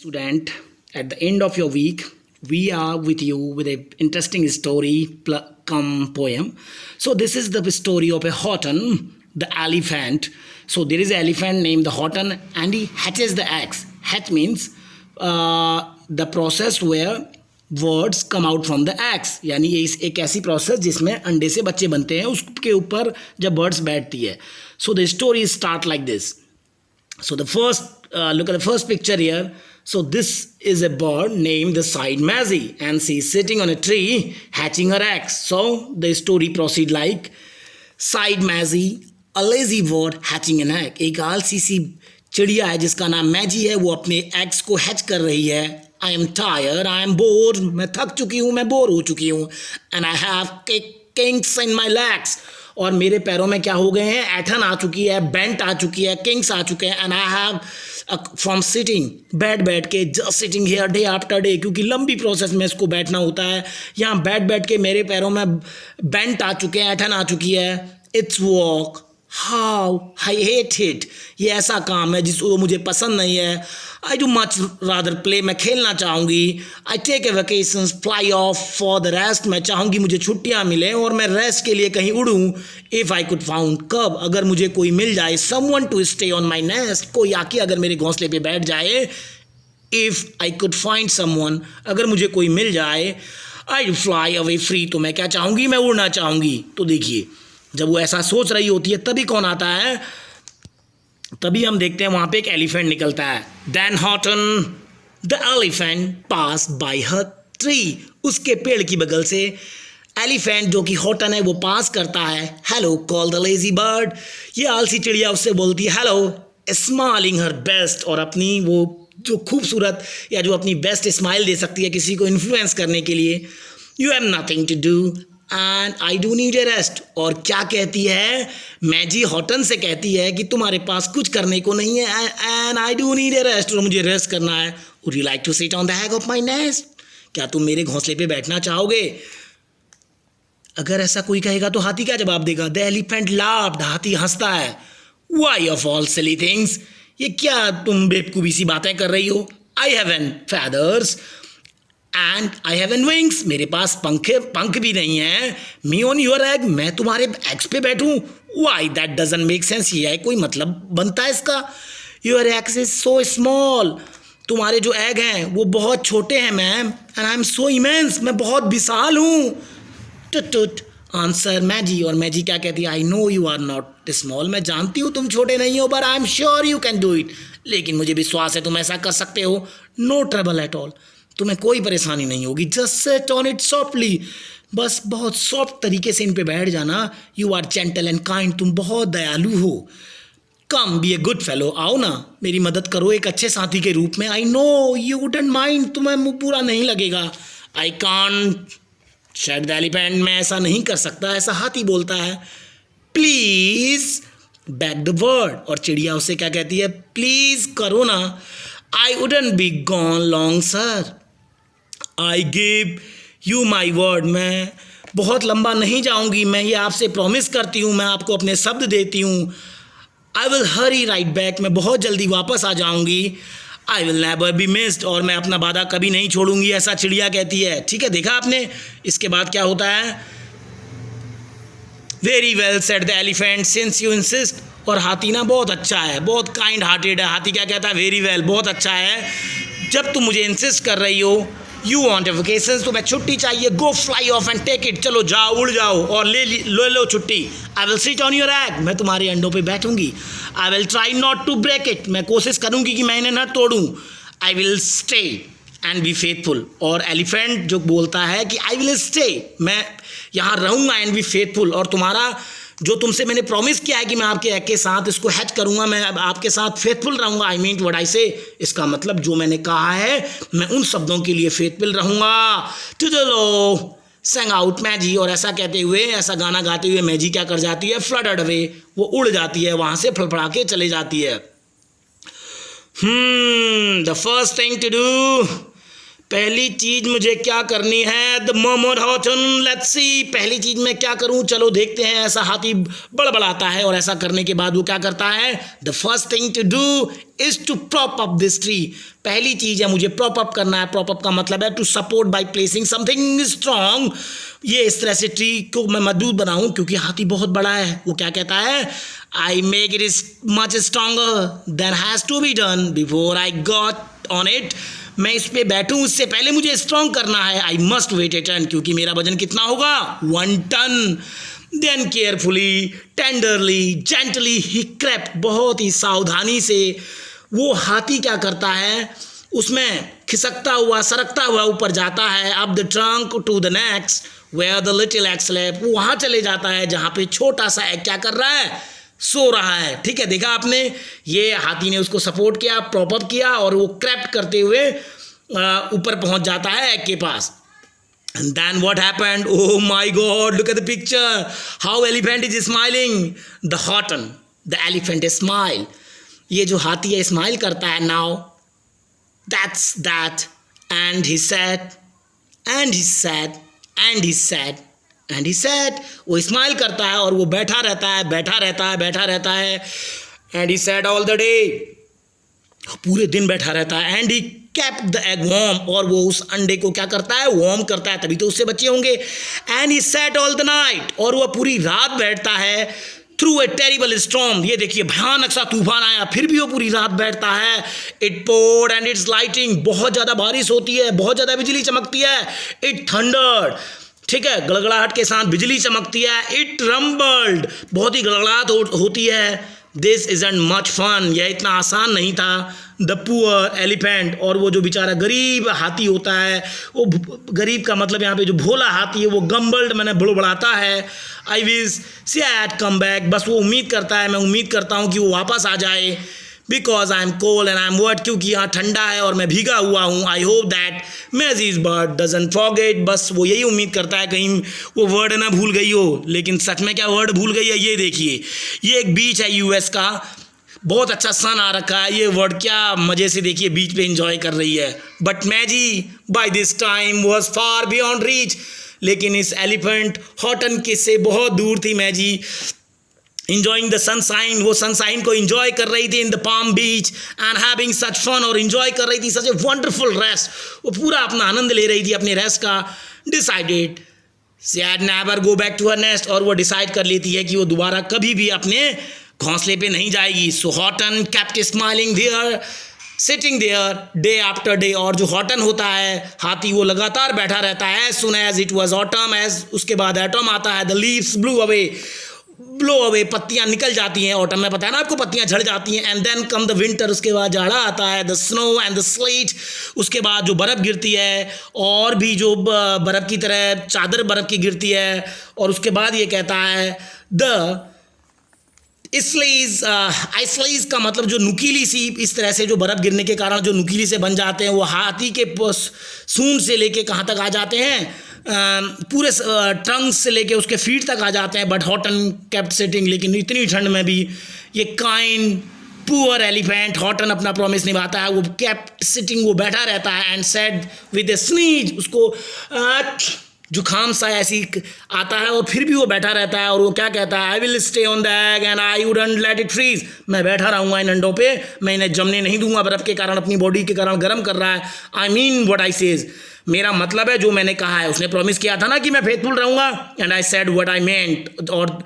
Student, at the end of your week, we are with you with a interesting story come poem. So this is the story of a Horton, the elephant. So there is an elephant named the Horton, and he hatches the eggs. Hatch means the process where words come out from the eggs, यानी ये एक ऐसी process जिसमें अंडे से बच्चे बनते हैं, उसके ऊपर जब बर्ड्स बैठती है. So the story start like this. So the first look at the first picture here. So this is a bird named the side Mazzy, and she's sitting on a tree hatching her eggs. So the story proceed like side Mazzy, a lazy bird hatching an egg. एक आलसी सी चिड़िया है जिसका नाम मैजी है, वो अपने eggs को हैच कर रही है. I am tired, I am bored. मैं थक चुकी हूँ, मैं बोर हो चुकी हूँ. And I have kinks in my legs. और मेरे पैरों में क्या हो गए हैं, ऐठन आ चुकी है, बेंट आ चुकी है, किंग्स आ चुके हैं. And I have from sitting, बैठ के just sitting here day after day, क्योंकि लंबी प्रोसेस में इसको बैठना होता है. यहाँ बैठ के मेरे पैरों में बेंट आ चुके हैं, ऐठन आ चुकी है. It's work how I hate it. ये ऐसा काम है जिसको मुझे पसंद नहीं है. I do much rather play, मैं खेलना चाहूँगी. I take a vacation, fly off for the rest, मैं चाहूँगी मुझे छुट्टियाँ मिलें और मैं रेस्ट के लिए कहीं उड़ूँ. इफ़ आई कुड फाउंड, कब, अगर मुझे कोई मिल जाए, someone to stay on my nest, कोई आके अगर मेरे घोंसले पे बैठ जाए. If I could find someone, अगर मुझे कोई मिल जाए. आई फ्लाई अवे फ्री, तो मैं क्या चाहूँगी, मैं उड़ना चाहूँगी. तो देखिए, जब वो ऐसा सोच रही होती है तभी कौन आता है, तभी हम देखते हैं वहाँ पे एक एलिफेंट निकलता है. Then Horton the elephant pass by her tree, उसके पेड़ की बगल से एलिफेंट जो कि हॉटन है वो पास करता है. Hello call the lazy bird, ये आलसी चिड़िया उससे बोलती है हेलो, स्माइलिंग हर बेस्ट, और अपनी वो जो खूबसूरत या जो अपनी बेस्ट स्माइल दे सकती है किसी को इन्फ्लुएंस करने के लिए. You have nothing to do and I do need a rest. और क्या कहती है, मैजी हॉटन से कहती है कि तुम्हारे पास कुछ करने को नहीं है, and I do need a rest, और मुझे रेस्ट करना है. Would you like to sit on the egg of my nest, क्या तुम मेरे घोंसले पे बैठना चाहोगे. अगर ऐसा कोई कहेगा तो हाथी क्या जवाब देगा. द एलिफेंट लाफ्ड, हाथी हंसता है. Why of all silly things, ये क्या तुम बेवकूफ़ी सी बातें कर रही हो. I haven't feathers and I haven't wings, मेरे पास पंख भी नहीं है. मी ऑन योर एग, मैं तुम्हारे एग्स पे बैठूं. Why that doesn't make sense, ये है कोई मतलब बनता है इसका. Your eggs is so small, तुम्हारे जो एग हैं वो बहुत छोटे हैं ma'am. And I am so immense, मैं बहुत विशाल हूँ. टुट आंसर मैजी, और मैजी क्या कहती है, I know you are not small, मैं जानती हूँ तुम छोटे नहीं हो, but I am sure you can do it, लेकिन मुझे विश्वास है तुम ऐसा कर सकते हो. नो ट्रबल एट ऑल, तुम्हें कोई परेशानी नहीं होगी. Just sit on it softly, बस बहुत सॉफ्ट तरीके से इन पे बैठ जाना. You are gentle and kind, तुम बहुत दयालु हो. Come be a good fellow, आओ ना मेरी मदद करो एक अच्छे साथी के रूप में. I know you wouldn't mind, तुम्हें मुँह पूरा नहीं लगेगा. I can't said the elephant, मैं ऐसा नहीं कर सकता, ऐसा हाथी बोलता है. प्लीज़ बैक द वर्ड, और चिड़िया उससे क्या कहती है, प्लीज़ करो ना. I wouldn't be gone long sir, I give you my word, मैं बहुत लंबा नहीं जाऊंगी, मैं ये आपसे प्रॉमिस करती हूँ, मैं आपको अपने शब्द देती हूँ. I will Hari right back, मैं बहुत जल्दी वापस आ जाऊंगी. I will never be missed, और मैं अपना वादा कभी नहीं छोड़ूंगी, ऐसा चिड़िया कहती है. ठीक है, देखा आपने. इसके बाद क्या होता है, very well said the elephant since you insist, और हाथी ना बहुत अच्छा है, बहुत काइंड हार्टेड है. हाथी क्या कहता है, वेरी वेल, बहुत अच्छा है, जब तुम मुझे इंसिस्ट कर रही हो. यू वॉन्ट ए वेकेशन, तो मैं छुट्टी चाहिए. Go fly off and take it, चलो जाओ, उड़ जाओ और ले लो छुट्टी. I will sit on your egg, मैं तुम्हारे अंडों पे बैठूंगी. I will try not to break it, मैं कोशिश करूंगी कि मैं इन्हें न तोड़ूं. I will stay and be faithful, और एलिफेंट जो बोलता है कि आई विल स्टे, मैं यहाँ रहूँगा, एंड बी फेथफुल, और तुम्हारा जो तुमसे मैंने प्रॉमिस किया है कि मैं आपके एग के साथ इसको हैच करूँगा, मैं आपके साथ फेथफुल रहूँगा. आई मीन व्हाट आई से, इसका मतलब जो मैंने कहा है मैं उन शब्दों के लिए फेथफुल रहूँगा. चलो सेंग आउट मैजी, और ऐसा कहते हुए, ऐसा गाना गाते हुए मैजी क्या कर जाती है, फ्लडर्ड अवे, वो उड़ जाती है, वहाँ से फड़फड़ा के चले जाती है. The first thing to do, पहली चीज मुझे क्या करनी है, the murmured Horton, let's see, पहली चीज मैं क्या करूं, चलो देखते हैं। ऐसा हाथी बड़बड़ाता है और ऐसा करने के बाद वो क्या करता है, the first thing to do is to prop up this tree. पहली चीज है मुझे प्रॉप अप करना है। प्रॉप अप का मतलब है to support by placing something strong. ये इस तरह से ट्री को मैं मजबूत बनाऊं, क्योंकि हाथी बहुत बड़ा है। वो क्या कहता है, I make it is much stronger than has to be done before I got on it. मैं इस पे बैठूं उससे पहले मुझे स्ट्रॉन्ग करना है। I must weight a ton, क्योंकि मेरा वजन कितना होगा, 1 ton. Then carefully, tenderly, gently he crept, बहुत ही सावधानी से वो हाथी क्या करता है, उसमें खिसकता हुआ सरकता हुआ ऊपर जाता है। Up the trunk to the next where the little egg slept, वो वहाँ चले जाता है जहाँ पे छोटा सा एग क्या कर रहा है, सो रहा है। ठीक है, देखा आपने, ये हाथी ने उसको सपोर्ट किया, प्रॉप अप किया और वो क्रैप्ट करते हुए ऊपर पहुंच जाता है एग के पास। And then what happened? Oh my God, look at the picture. How elephant is smiling. The Horton, the elephant is smile. ये जो हाथी है स्माइल करता है। Now, that's that. And he said, and he said, and he said, and he said. वो smile करता है और वो बैठा रहता है, बैठा रहता है, बैठा रहता है। And he said all the day. पूरे दिन बैठा रहता है। And he kept the egg warm, और वो उस अंडे को क्या करता है, वार्म करता है, तभी तो उससे बच्चे होंगे। And he sat all the night, और वह पूरी रात बैठता है। थ्रू ए टेरिबल स्टॉर्म, ये देखिए भयानक सा तूफान आया, फिर भी वो पूरी रात बैठता है। It poured and it's lightning, बहुत ज़्यादा बारिश होती है, बहुत ज़्यादा बिजली चमकती है। इट थंडर्ड, ठीक है, गड़गड़ाहट के साथ बिजली चमकती है। इट रम्बल्ड, बहुत ही गड़गड़ाहट होती है। दिस इजंट मच फन, यह इतना आसान नहीं था। द पुअर एलिफेंट, और वो जो बेचारा गरीब हाथी होता है, वो गरीब का मतलब यहाँ पे जो भोला हाथी है, वो गम्बल्ड मैंने बड़बड़ाता है। I wish she had come back, बस वो उम्मीद करता है, मैं उम्मीद करता हूँ कि वो वापस आ जाए। Because I am cold and I am wet, क्योंकि यहाँ ठंडा है और मैं भीगा हुआ हूँ। I hope that Mayzie's bird doesn't forget, बस वो यही उम्मीद करता है कहीं वो वर्ड ना भूल गई हो। लेकिन सच में क्या वर्ड भूल गई है, ये देखिए, ये एक बीच है यूएस का, बहुत अच्छा सन आ रखा है। ये वर्ड क्या मज़े से देखिए बीच पे एंजॉय कर रही है। But Mayzie by this time was far beyond reach, लेकिन इस एलिफेंट हॉटन के से बहुत दूर थी मैजी। enjoying the sunshine, वो सनसाइन को enjoy कर रही थी in the palm beach and having such fun, और enjoy कर रही थी such a wonderful rest, वो पूरा अपना आनंद ले रही थी अपने रेस्ट का। decided she had never go back to her nest, और वो डिसाइड कर लेती है कि वो दोबारा कभी भी अपने घोंसले पे नहीं जाएगी। so Horton kept smiling there, sitting there day after day, और जो हॉटन होता है हाथी, वो लगातार बैठा रहता है। as soon as it was autumn, as उसके बाद एटम आता है, the leaves blew away, blow away, पत्तियां निकल जाती हैं। ऑटम में पता है ना आपको, पत्तियां झड़ जाती हैं। And then come the winter, उसके बाद जाड़ा आता है। The snow and the sleet, उसके बाद जो बर्फ़ गिरती है, और भी जो बर्फ़ की तरह चादर बर्फ़ की गिरती है। और उसके बाद ये कहता है द स्लीज, आइसलीज का मतलब जो नुकीली सी, इस तरह से जो बर्फ़ गिरने के कारण जो नुकीली से बन जाते हैं, वो हाथी के सूंड से लेके कहाँ तक आ जाते हैं, पूरे ट्रंक से लेके उसके फीट तक आ जाते हैं। बट हॉटन केप्ट सिटिंग, लेकिन इतनी ठंड में भी ये काइंड पुअर एलिफेंट हॉटन अपना प्रॉमिस निभाता है। वो केप्ट सिटिंग, वो बैठा रहता है। And said with A sneeze, उसको जुखाम सा ऐसी आता है और फिर भी वो बैठा रहता है। और वो क्या कहता है, I will stay on the egg and I wouldn't let it freeze, मैं बैठा रहूँगा इन अंडों पे, मैं इन्हें जमने नहीं दूंगा, बर्फ़ के कारण, अपनी बॉडी के कारण गर्म कर रहा है। I mean what I says, मेरा मतलब है जो मैंने कहा है। उसने प्रॉमिस किया था ना कि मैं फेथफुल रहूँगा, and I said what I meant. और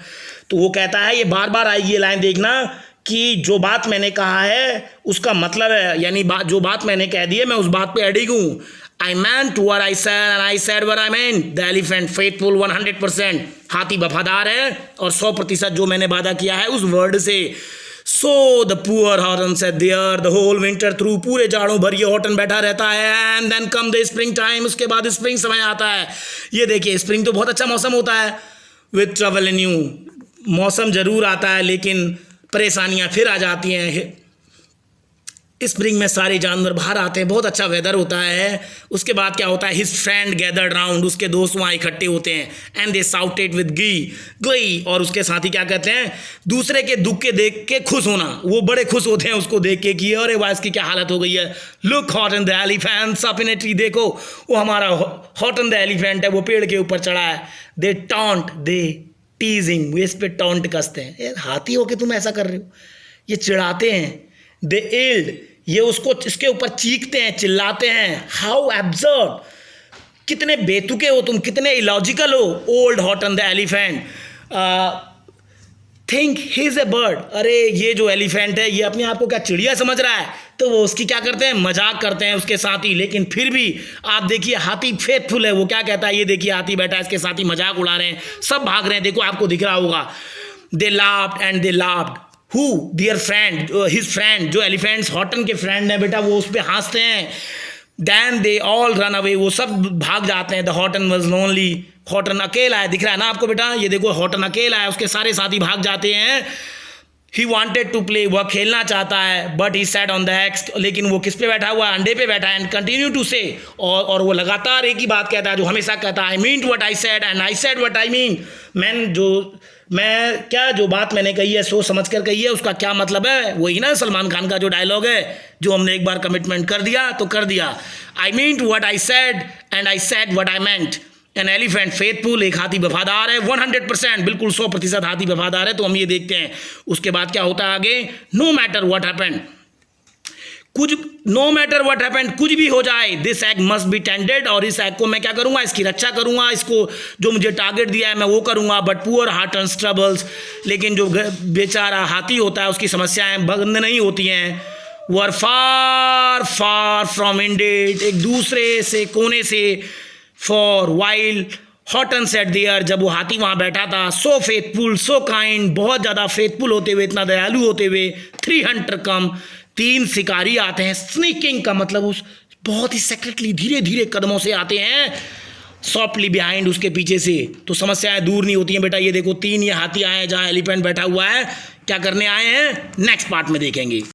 तो वो कहता है, ये बार बार आएगी ये लाइन, देखना कि जो बात मैंने कहा है उसका मतलब है, यानी जो बात मैंने कह दी है मैं उस बात पे अडिग हूँ। I meant what I said and I said what I meant. The elephant faithful 100%. हाथी वफादार है और 100% जो मैंने वादा किया है उस वर्ड से। So the poor Horton sat there the whole winter through, पूरे जाड़ों भर ये हॉटन बैठा रहता है। And then come the spring time, उसके बाद स्प्रिंग समय आता है। ये देखिए, स्प्रिंग तो बहुत अच्छा मौसम होता है। With trouble in you, मौसम जरूर आता है लेकिन परेशानियाँ फिर आ जाती हैं। स्प्रिंग में सारे जानवर बाहर आते हैं, बहुत अच्छा वेदर होता है। उसके बाद क्या होता है, हिज फ्रेंड गैदर्ड राउंड, उसके दोस्त वहाँ इकट्ठे होते हैं। एंड दे शाउटेड विद गई, और उसके साथ ही क्या कहते हैं, दूसरे के दुख के देख के खुश होना, वो बड़े खुश होते हैं उसको देख के कि अरे वाह इसकी क्या हालत हो गई है। Look hot and the elephants up in a tree, देखो वो हमारा हॉट एंड द एलिफेंट है, वो पेड़ के ऊपर चढ़ा है। दे टॉन्ट, दे टीजिंग, वे इस पे टॉन्ट कसते हैं, यार हाथी हो के तुम ऐसा कर रहे हो, ये चिढ़ाते हैं। दे एल्ड, ये उसको इसके ऊपर चीखते हैं, चिल्लाते हैं। हाउ एब्सर्ड, कितने बेतुके हो तुम, कितने इलॉजिकल हो। Old Horton the elephant think he is a bird, अरे ये जो एलिफेंट है ये अपने आप को क्या चिड़िया समझ रहा है, तो वो उसकी क्या करते हैं, मजाक करते हैं उसके साथ ही। लेकिन फिर भी आप देखिए हाथी फेथफुल है, वो क्या कहता है, ये देखिए हाथी बैठा है, इसके साथ ही मजाक उड़ा रहे हैं, सब भाग रहे हैं, देखो आपको दिख रहा होगा। They laughed and they laughed, who dear friend, his friend, जो एलिफेंट्स हॉटन के फ्रेंड है बेटा, वो उस पर हंसते हैं। Then they all run away, वो सब भाग जाते हैं। The Horton was lonely, Horton अकेला है, दिख रहा है ना आपको बेटा, ये देखो हॉटन अकेला है, उसके सारे साथी भाग जाते हैं। ही वॉन्टेड टू प्ले, वह खेलना चाहता है। But he sat on the eggs, लेकिन वो किस पे बैठा हुआ है, अंडे पे बैठा है। एंड कंटिन्यू टू से, और वो लगातार एक ही बात कहता है जो हमेशा कहता है, I mean what I said and I said what I mean. जो बात मैंने कही है सोच समझ कर कही है, उसका क्या मतलब है, वही ना सलमान खान का जो डायलॉग है, जो हमने एक बार कमिटमेंट कर दिया तो कर दिया। I mean what I said and I said what I meant. An elephant faithful, एक हाथी वफादार है, 100%, बिल्कुल 100% हाथी वफादार है। तो हम ये देखते हैं उसके बाद क्या होता है आगे। No matter what happened, no matter what happened, कुछ भी हो जाए, this egg must be tended, और इस एग को मैं क्या करूंगा, इसकी रक्षा करूंगा, इसको जो मुझे टारगेट दिया है मैं वो करूंगा। But poor heart and troubles, लेकिन जो बेचारा हाथी होता है उसकी समस्याएं बंद नहीं होती हैं। वो are far far from indeed, एक दूसरे से कोने से। For while Horton sat there, जब वो हाथी वहाँ बैठा था, सो फेथफुल सो काइंड, बहुत ज़्यादा फेथफुल होते हुए, इतना दयालु होते हुए। 3 हंटर कम, 3 शिकारी आते हैं। स्नीकिंग का मतलब उस बहुत ही सेक्रेटली, धीरे धीरे कदमों से आते हैं, सॉफ्टली बिहाइंड, उसके पीछे से। तो समस्याएं दूर नहीं होती हैं बेटा। ये देखो 3 ये हाथी आए हैं जहाँ एलिफेंट बैठा हुआ है, क्या करने आए हैं नेक्स्ट पार्ट में देखेंगे।